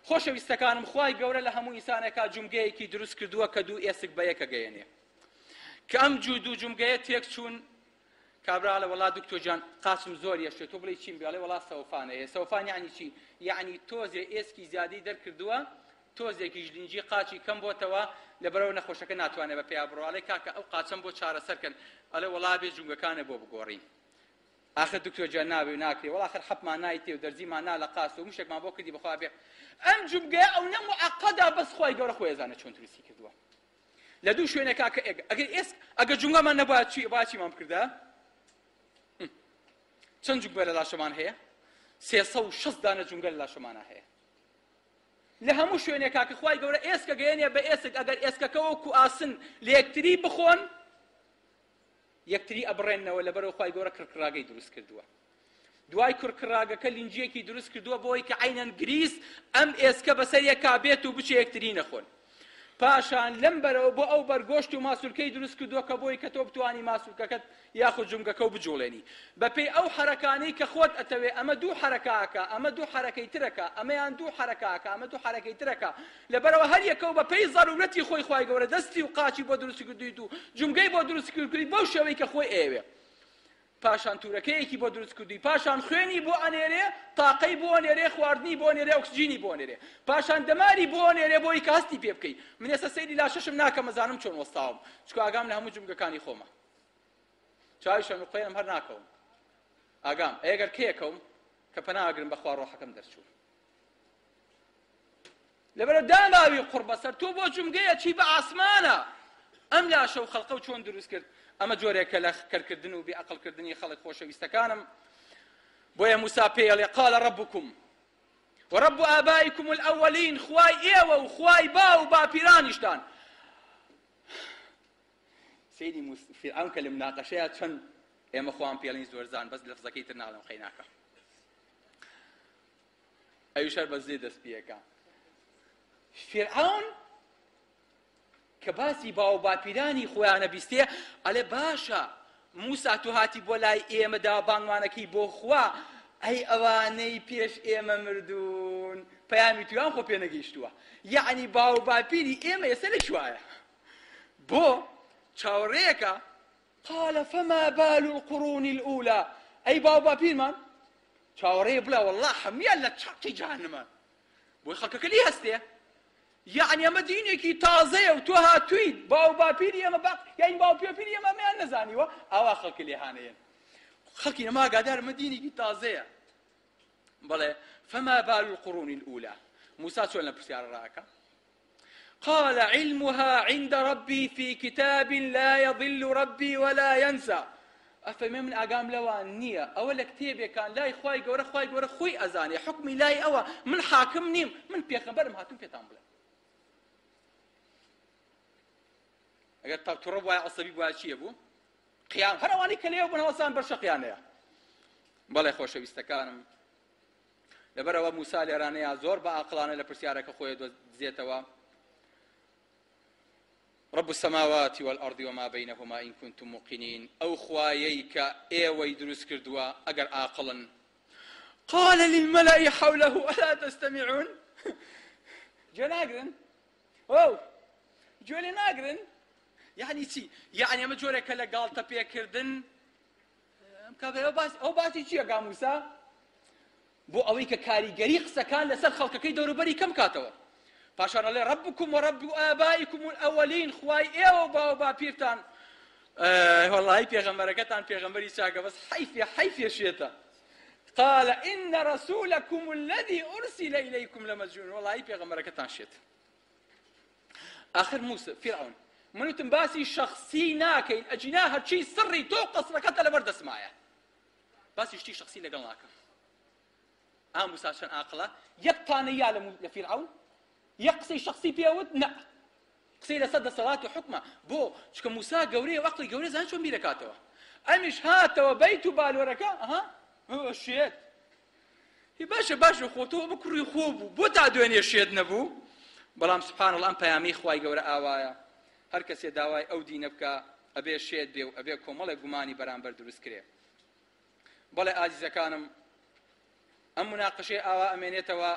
خۆشەویستەکانم خوای گەورە لە هەموو ئینسانێکا جومگەیەکی دروست کردووە کە دوو ئێسک بە یەکە گەیەنێ کە ئەم دوو جومگەیە تێک چوون کابراڵە وەڵا دکتۆر جان قاچم زۆر یەشێت تۆ بڵێ چیم بێڵێ وەڵا سەوفانەیە سەوفان یعنی چی یعنی تۆزێ ئێسکی زیادی دەرکردووە تۆزێکی ژلینجی قاچی کەم بۆتەوە لەبەرەوە نەخۆشەکە ناتوانێت بە پێیا بڕۆ ئەڵێ کاکە ئەو قاچەم بۆ چارەسەرکەن ئەڵێ وەڵا بێ جومگەکانە بۆ بگۆڕین ئاخر دکتۆر جان نابێ و ناکرێ وەڵا آخر حەپمان نایتێ و دەرزیمان نا لە قاس و مشێکمان بۆ کردی بەخوا بێ ئەم جومگەیە ئەو نەموعەقەدا بەس خوای گەورە خۆی ئەزانێت چۆن دروستی کردووە لە دوو شوێنێکا کە ئەگەر جومگەمان نەبووە با چیمان بکردا چەند جومگە لە لاشەمان هەیە 360 دانە جومگە لە لاشەمانە هەیە لە هەموو شوێنێکا کە خوای گەورە ئێسکە گەیەنێ بە ئێسک ئەگەر ئێسکەکە وەکو ئاسن لە یەکتری بخۆن یەکتری ئەبڕێنەوە لەبەرەوە خوای گەورە کڕکڕاگەی دروست کردووە. دوای کڕکڕاگەکە لینجیەکی دروست کردووە بۆی کە عینەن گریس ئەم ئێسکە بەسەر یەکا بێت و بچێ یەکتری نەخۆن. پاشان لەم بەرەوە بۆ ئەو بەرگۆشت و ماسوولکەی دروست کردووە کە بۆی کە تۆ بتوانی ماسوولکەکەت یاخود جومگەکە و بجوڵێنی بەپێی ئەو حەرەکانەی کە خۆت ئەتەوێ ئەمە دوو حەرەکاکە ئەمە دوو حەرەکەی ترەکە ئەمەیان دوو حەرەکاکە ئەمە دوو حەرەکەی ترەکە لەبەرەوە هەر یەکەو بەپێی ضرورەتی خۆی خوای گەورە دەستی و قاچی بۆ دروست کردویت و جومگەی بۆ دروست کردویت بەو شێوەی کە خۆی ئێوێ. پاشان تورەکەیەکی بۆ دروست کردووی پاشان خوێنی بۆ ئەنێرێ تاقەی بۆ ئەنێرێ خواردنی بۆ ئەنێرێ ئۆکسجینی بۆ ئەنێرێ پاشان دەماری بۆ ئەنێرێ بۆی کە هەستی پێ بکەی. من ئێستا سەیری لاشەشم ناکەم مەزانم چۆن وەستاوم چکە ئاگام لە هەموو جومگەکانی خۆمە چاوی شەنوقەیەم هەر ناکەوم ئاگام ئەگەر کێکەوم کە پەناگرم بەخوا ڕۆحەکەم دەرچوو لەبەرە داماوی قوڕ بەسەر تۆ بۆ جومگەیەکی بە ئاسمانە ئەم لاشە و خەڵقە و چۆن دروست کرد. ئەمە جۆرێکە لە کەرکردن و بێعەقڵکردنی خەڵک خۆشەویستەکانم. بۆیە موسا پێڵێ قال ربكم ورب آبائكم الأولين خوای ئێوە و خوای با و باپیرانیشتان. سەیری فیرعەون کە لە مناقەشەیە چەند ئێمە خۆیان پێڵین زۆرزان بەس لەفزەکەی تر ناڵێم خەیناکە ئەویش هەر بەزێ دەست پێیەکە. فیرعەون کە باسی باو باپیرانی خۆیانە بیستێ ئەڵێ باشە موسا تو هاتی بۆ لای ئێمەدا بانگوانەکەی بۆ خوا ئەی ئەوانەی پێش ئێمە مردوون پەیامی تویان خۆ پێ نەگەیشتووە یعنی باو باپیری ئێمە ئێستا لەکوایە بۆ چاوەڕێیەکە قال فما بال القرون الأولى ئەی باو باپیرمان چاوەڕێ بڵێ وەڵڵا هەموویان لە چاقی جەهەنەمان بۆی خەڵکەکە لی هەستێ یعنی ئەمە دینێکی تازەیە و تۆ هاتوویت باو باپیری ئەمە یعنی باو باپیری ئەمە ئەمەیان نەزانیوە ئاوا خەڵکی لێهانەیەن خەڵکی ئەمە ئاگادار ئەمە دینێکی تازەیە. بەڵێ فما بال القرون الأولى موسا چۆن لە پرسیارە ڕاکە قال علمها عند ربي في كتاب لا يضل ربي ولا ينسى. ئەفەرمێ من ئاگام لەوان نییە ئەوە لە کتێبێکان لای خوای گەورە خۆی ئەزانێ حکمی لای ئەوە من حاکم نیم من پێغەمبەرم هاتووم پێتان بڵێ. ئەگەر تاوتوڕە وایە عەسەبی وایە چییە بوو قیام هەر ئەوانەی کە لێو بوون هەوەسان بەرشەقیانەیە. بەڵێ خۆشەویستەکانم لەبەرەوە موسا لێرانەیە زۆر بە عاقڵانە لە پرسیارەکە خۆی دۆزێتەوە. رب السماوات والأرض وما بينهما إن كنتم موقنين أو خوايك إيوي دروس كردوا أجر عاقلا. قال للملأ حوله ألا تستمعون جناقرن أو جولي ناقرن يعني شي يعني أما جوري كلا قال تبيه كردن أو باسي شي يا موسى بو أويك كاريجري قسكان لسر خلق كي دورو بري كم كاتوا فاشان الله ربكم ورب آبائكم الأولين خواي إيو باو بابيرتان والله بيغمبركتان بيغمبري ساقا بس حيف شيتا قال إن رسولكم الذي أرسل إليكم لمجنون والله بيغمبركتان شيتا. آخر موسى فرعون منو تنباسي شخصي ناكين أجناها شي سري توقص ركتا لبرد اسمايا باسي شتي شخصي لقلناك موسى عشان عاقلة يقطاني لفرعون يقصي شخصي بيود نا قصي لصد صلاة وحكمة بو شكا موسى قوريه وعقلي قوريه زان شو ميركاتوا أمش هاتوا بيتو بالوركا هو الشيد باشا خوتو بكري خوبو بو تعدوين يشيد نبو بلام سبحان الله أم بيامي خواي قورا آوايا هر کسی داوای او دین بکە ئەبێ شێت بێ و ئەبێ کۆمەڵێک گومانی بەرامبەر دروست کرێ. بەڵێ ئازیزەکانم ئەم مناقەشەی ئاوا ئەمێنێتەوە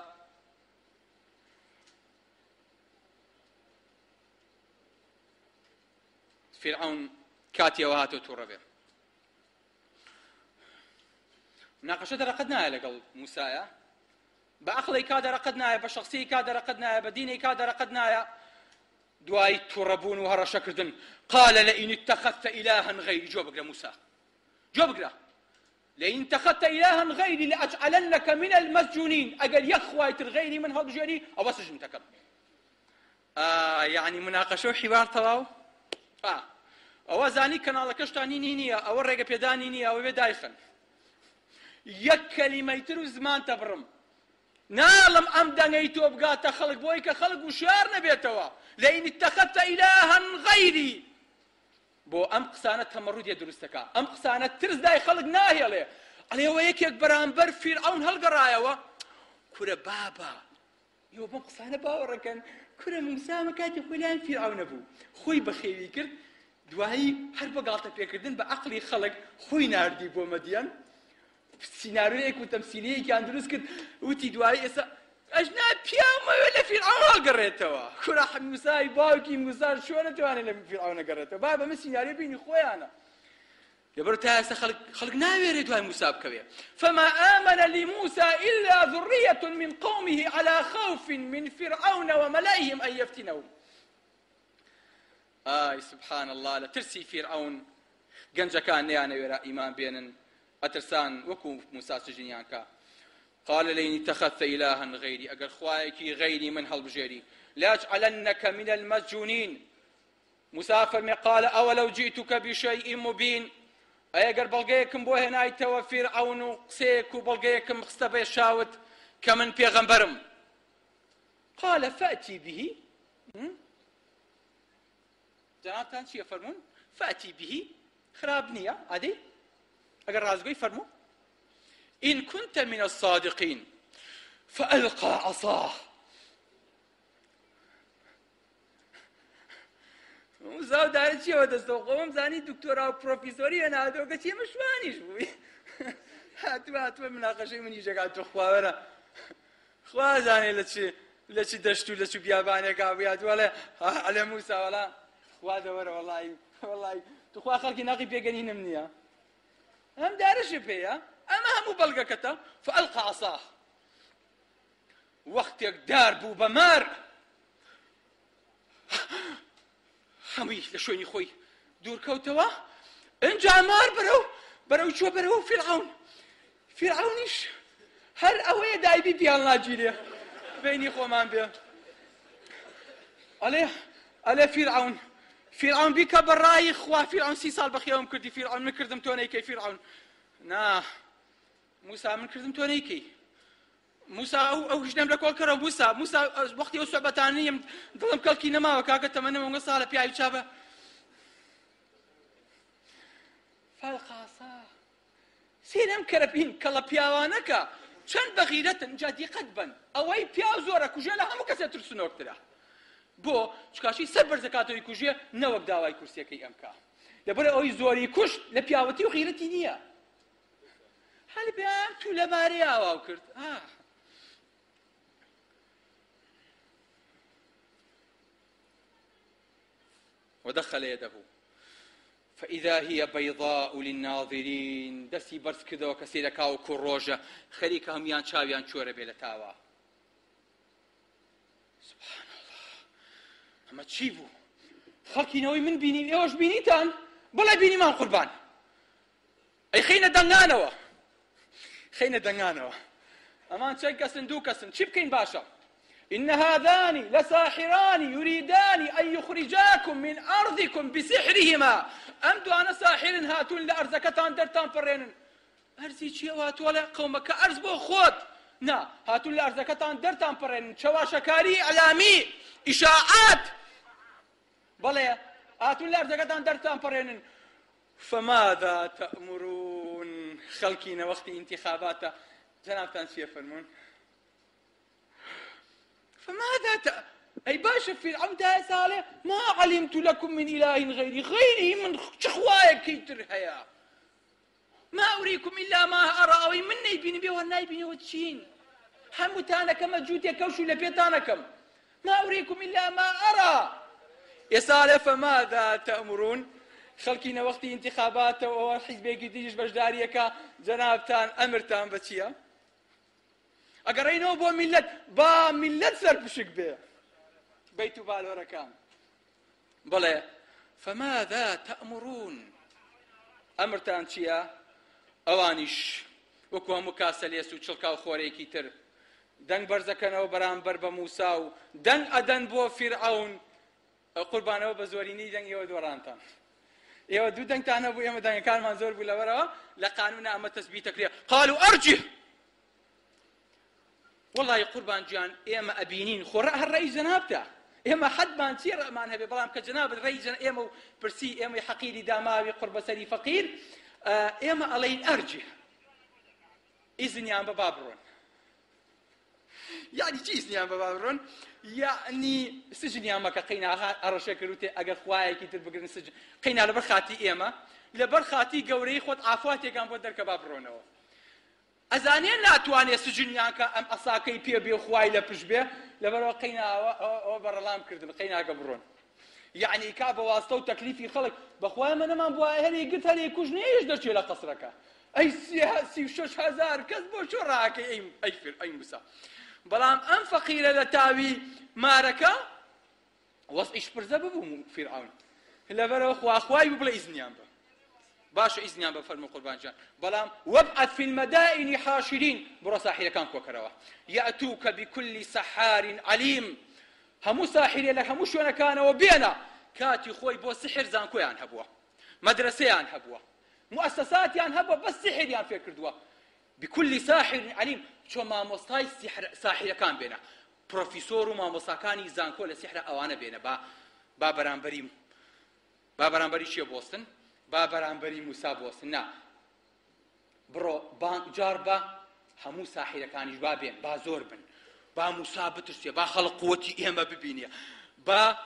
فرعون کاتیەوە هاتۆ تووڕە بێ. مناقەشە دەرەقەت نایە لەگەڵ موسایە بە عەقڵی کا دەرەقەت نایە بە شەخسی کا دەرەقەت نایە بە دینی کا دەرەقەت نایە دوای تووڕەبوون و هەڕەشەکردن. قال لئن اتخذت إلها غيري جواب بقرا موسى جواب بقرا لئن اتخذت إلها غيري لأجعلنك من المسجونين أقل يخوات الغيري من هذا جوني أو سجنتك. يعني مناقشة وحوار تواو أو زاني كان على كشتاني نينيا أو الرجع بيداني نينيا أو بدايخن يك كلمة يترو زمان تبرم ناڵم ئەم دەنگەی تۆ بگاتە خەڵک بۆی کە خەڵک وشار نەبێتەوە لئین اتەخەذتە ئیلاها غەیری بۆ ئەم قسانە تەمەڕودیە دروستەکە ئەم قسانە ترس دای خەڵک ناهێڵێ ئەڵێەوە یەکێک بەرامبەر فیرعەون هەڵگەڕایەوە کورە بابە ئێوە بەم قسانە باوەڕەکەن کورە موسا کاتی خۆی لایەن فیرعەون نەبوو خۆی بەخێوی کرد دوایی هەر بە گاڵتە پێکردن بە عەقڵی خەڵک خۆی ناردی بۆ مەدیان سیناریۆیەک و تەمسیلیەیەکیان دروست کرد وتی دوایی ئێستا ئەژنا پیامەوێ لە فیرعەون هەڵگەڕێتەوە کورە موسای باوکی موسا شۆ نەتوانێت لە فیرعەون نەگەڕێتەوە با بەمە سیناریۆ بینی خۆیانە لەبەر تا ئێستا خەڵک ناوێرێ دوای موسا بکەوێ فما آمن لموسى إلا ذرية من قومه على خوف من فرعون وملئهم أن يفتنهم سبحان الله لترسي فرعون گەنجەکان نەیانەوێرا ئیمان بێنن ئەترسان وەکو موسا سژنیان کە قال لئن اتخذت إلها غيري أجر خوايكي غيري من هالبجيري لأجعلنك من المسجونين مسافر قال أولو جئتك بشيء مبين أجر بلغيكم بوه نايتوا فرعون قسيك وبلغيكم خستبه شاوت كمن بيغمبرم قال فأتي به جنابتان شي يفرمون فأتي به خراب نية عادي أجر رازقي فرمو إن كنت من الصادقين فألقى عصاه موسا دارت چیەوە دەستەوە زانی دکتۆرا و پرۆفیسۆری هێنادەوە کە چێمە شوانیش بووی هاتووە مناقەشەی منی ژەگاتۆ خواوەرە خوا زانێ لە چی دەشت و لە چ بیابانێکا بویاتوەڵێ ئەلێ موسا وەڵا خوا دەوەرە وەڵی توخوا خەڵکی ناقی پێگەنینم نییە ئەم دارەشی پێیە ئەمە هەموو بەڵگەکەتە فألقى عصاه وەختێک دار بوو بە مار هەمووی لە شوێنی خۆی دوورکەوتەوە ئەنجا مار بەرەو چوە بەرەوە فیرعەونیش هەر ئەوەیە دایبی پیان ناگیرێ بینی خۆمان بێ ئەلێ فیرعەون بیکە بەڕای خوا فیرعەون 30 ساڵ بەخێوم کردی فیرعەون من کردم تۆ نەیکەی فیرعەون نا موسا من کردم تۆ نەیکەی موسا ئەو ژنەم لە کۆڵ کەرە موسا وەختی ئەو سوعبەتانەیەم دڵم کەڵکی نەماوە کاکە تەمەنە وەنگە ساڵە پیاوی چابە فەلقە عەساه سێنەم کەرەبین کەڵە پیاوانەکە چەند بەغیرەتن جا دیقەت بن ئەوەی پیاو زۆرە کوژێ لە هەموو کەسێ ترسنۆکترە بۆ چکاشی سەر بەرزەکاتەوەی کوژێ نەوەک داوای کورسیەکەی ئەمکا لەبەرە ئەوەی زۆری کوشت لە پیاوەتی و غیرەتی نییە هەل پێیان تو لە مارەی ئاواو کرد ودخل يده فإذا هي بيضاء للناظرين دسي برس كذا وكسيرة كاو كروجة خريكة هم يان شاويان شورة بيلتاوا سبحان الله أما تشيبو خلقي نوي من بيني إيوش بينيتان بلا بيني ما قربان أي خينا دنغانوا أما أنت كسن دو كسن شيب كين باشا إن هذان لساحران يريدان أن يخرجاكم من أرضكم بسحرهما أمدو أنا ساحر هاتون لأرزكتان درتان فرين أرزي چي هاتو على قومك أرز بو خود نا هاتون لأرزكتان درتان فرين شواشكاري إعلامي إشاعات بلى هاتون لأرزكتان درتان فرين فماذا تأمرون خلقين وقت انتخابات جنابتان شي يفرمون فماذا أي باشا فرعون دا سالة ما علمت لكم من إله غيري من شخوايا كيتر هيا ما أريكم إلا ما أرى أو من نيبيني بي والنايبيني وتشين حمتانا كما جوتي كوشو لبيتانا كم ما أريكم إلا ما أرى يا سالة فماذا تأمرون خلقين وقت انتخابات وحزب جديد بجداريك جنابتان أمرتان بتشيا أقرينه با ملت سر بشك به بيت بالوركان بلى فماذا تأمرون أمرتان شيا أوانيش وكو مكاسل يسو چلكاو خوريكي تر دنگ برزكنو برامبر بموسى دنگ أدن بو فرعون قربانو بزوريني دنگ يو دورانتان يو دو دنگ تانا بو يما دنگ كان منظور بو لورا لقانون أما تثبيتك ليه قالوا أرجه وەڵی قوربان گیان ئێمە ئەبینین خۆڕە هەر ڕێی جەنابتە ئێمە حەدمان چی ڕەمان هەبێ بەڵام کە جەنابەت ڕێی ئێمە و پرسی ئێمەی حەقیری داماوی قوربەسەری فەقیر ئێمە ئەڵێین ئەرجێ ئیزنیان بە با بڕۆن یعنی چی ئیزنیان بە با بڕۆن یعنی سجنیان مەکە قەینا ئەڕەشە کردوتێ ئەگەر خوایەکی تر بگرن سجن قەینا لەبەر خاتی ئێمە لەبەر خاتی گەورەی خۆت ئافاتێکان بۆ دەرکە با بڕۆنەوە ئەزانێ ناتوانێت سجنیان کە ئەم ئەساکەی پێ بێ خوای لە پشت بێ لەبەرەوە قەیناوە ئەوە بەڕەڵام کردن قەیناکە بڕۆن یعنی کا بە واستە و تەکلیفی خەڵک بەخوای منەمان بووە هەرێ گرت هەرێ کوژ نێش دەچێت لە قەسرەکە ئەی 36,000 کەس بۆ چۆ ڕاکەی ئەی موسا بەڵام ئەم فەقیرە لە تاوی مارەکە وەسعیش پرزە ببوو فیرعون لەبەرەوە خواخوای بڵێ ئیزنیان بە باشە ئیزنیان بە فەرموو قوربانجان بەڵام وەبعەث فی المەدائن حاشرین بڕۆ ساحیرەکان کۆکەرەوە یەئتوکە بکل سەحار علیم هەموو ساحیرێ لە هەموو شوێنەکانەوە بێنە کاتی خۆی بۆ سحر زانکۆیان هەبووە مەدرسەیان هەبووە مؤسساتیان هەبووە بەس سحریان فێر کردووە بكل ساحر عليم چۆ مامۆستای ساحرەکان بێنە پرۆفیسۆر و مامۆستاکانی زانکۆ لە سحرە ئەوانە بێنە با بەرامبەری چیە بۆستن با بەرامبەری موسا بۆستن نا بڕۆ جار بە هەموو ساحرەکانیش با بێن با زۆر بن با موسا بترسێ با خەڵق قووەتی ئێمە ببینێ با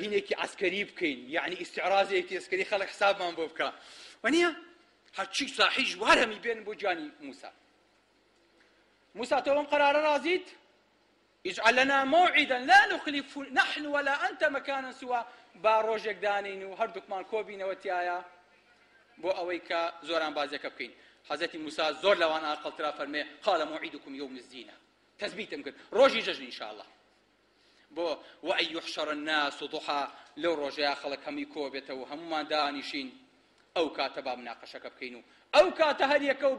هینێکی عسکەری بکەین یعنی ئیستیعرازێکی عسکەری خەڵک حسابمان بۆ بکە وەنیە هەرچی ساحیش وار هەمی بێن بۆ جانی موسا موسا تۆ ئەم قەرارە رازیت اجعل لنا موعدا لا نخلف نحن ولا أنت مكانا سوى با ڕۆژێک دانین و هەردووکمان کۆبینەوە تایە بۆ ئەوەی کە زۆران بازیەکە بکەین حەزەتی موسا زۆر لەوان ئاقڵترا فەرمێ قال موعدكم يوم الزينة تەثبیتم کرد ڕۆژی جەژن إن شاء الله بۆ وأن يحشر الناس ضحى لەو ڕۆژەیە خەڵک هەمی کۆبێتەوە هەمومان دانیشین ئەو کاتە با مناقەشەکە بکەین و ئەو کاتە هەر یەکە و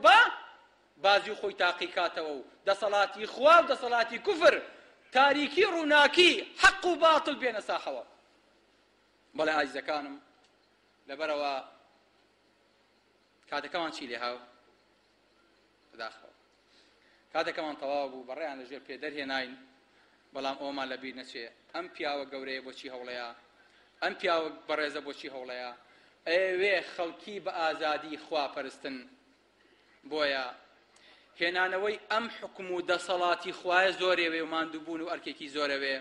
بازی خۆی تاقیکاتەوە و دەسەڵاتی خوا و دەسەڵاتی کوفر تاریکی ڕووناکی حەق و باتڵ بێنە ساحەوە بەڵێ ئازیزەکانم لەبەرەوە کاتەکەمان چی لێ هاو بداخەوە کاتەکەمان تەواو بوو بەڕێیان لەژێر پێ دەرهێناین بەڵام ئەومان لەبیر نەچێ ئەم پیاوە گەورەیە بۆچی هەوڵەیە ئەم پیاوە بەڕێزە بۆچی هەوڵەیە ئەوێ خەڵکی بە ئازادی خواپەرستن بۆیە هێنانەوەی ئەم حکم و دەسەڵاتی خوایە زۆرێوێ و ماندووبوون و ئەرکێکی زۆرەوێ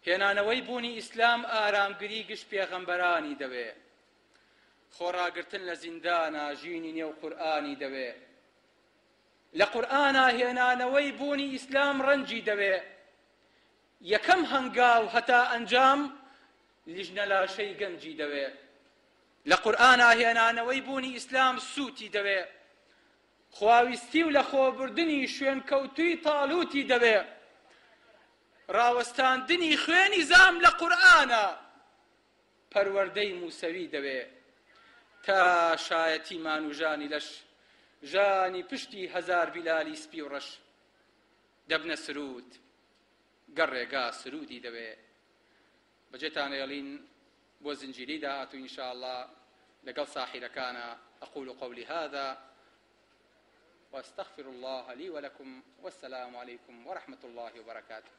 هێنانەوەی بوونی ئیسلام ئارامگری گشت پێغەمبەرانی دەوێ خۆڕاگرتن لە زیندانە ژینی نێو قورئانی دەوێ لە قورئانە هێنانەوەی بوونی ئیسلام ڕەنجی دەوێ یەکەم هەنگاو هەتا ئەنجام لیژنە لاشەی گەنجی دەوێ لە قورئانە هێنانەوەی بوونی ئیسلام سووتی دەوێ خواویستی و لە خۆبردنی شوێن کەوتووی تاڵوتی دەوێ ڕاوەستاندنی خوێنی زام لە قورئانە پەروەردەی موسەوی دەوێ تا شایەتی مان و ژانی لەش ژانی پشتی هەزار بیلالی سپی و ڕەش دەبنە سرود گەڕێگا سرودی دەوێ بەجێتان ئێڵین بۆ زنجیری داهاتوو إن شاء الله لەگەڵ ساحیرەکانە أقول قولي هذا وأستغفر الله لي ولكم والسلام عليكم ورحمة الله وبركاته